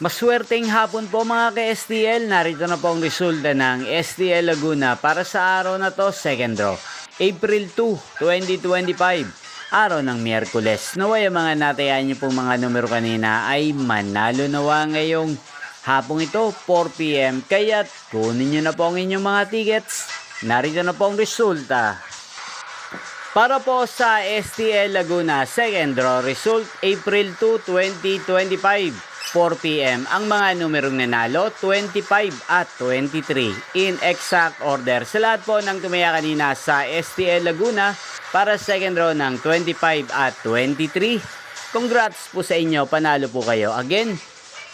Maswerteng hapon po mga ka-STL, narito na po ang resulta ng STL Laguna para sa araw na to, second draw. April 2, 2025, araw ng Miyerkules. Naway ang mga natayan niyo pong mga numero kanina ay manalo nawa ngayong hapong ito, 4 PM. Kaya't kunin niyo na po ang inyong mga tickets. Narito na po ang resulta. Para po sa STL Laguna, second draw result, April 2, 2025. 4 PM. Ang mga numerong nanalo, 25 at 23 in exact order. Sa lahat po ng tumaya kanina sa STL Laguna para second row ng 25 at 23. Congrats po sa inyo, panalo po kayo. Again,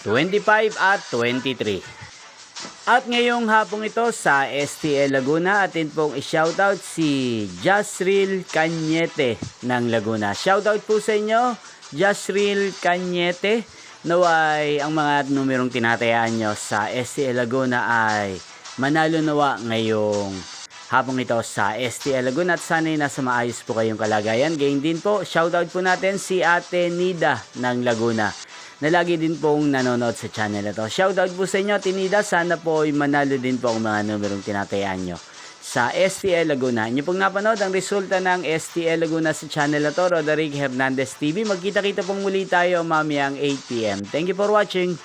25 at 23. At ngayong hapong ito sa STL Laguna, atin pong i-shoutout si Jasril Cañete ng Laguna. Shoutout po sa inyo, Jasril Cañete. Naway ang mga numerong tinatayaan nyo sa STL Laguna ay manalo nawa ngayong hapong ito sa STL Laguna at sana'y nasa maayos po kayong kalagayan. Gayun din po, shoutout po natin si Ate Nida ng Laguna na lagi din pong nanonood sa channel na to. Shoutout po sa inyo, Ate Nida. Sana po ay manalo din po ang mga numerong tinatayaan nyo sa STL Laguna. Inyo pong napanood ang resulta ng STL Laguna sa channel na to, Roderick Hernandez TV. Magkita-kita pong muli tayo mamayang 8 PM. Thank you for watching.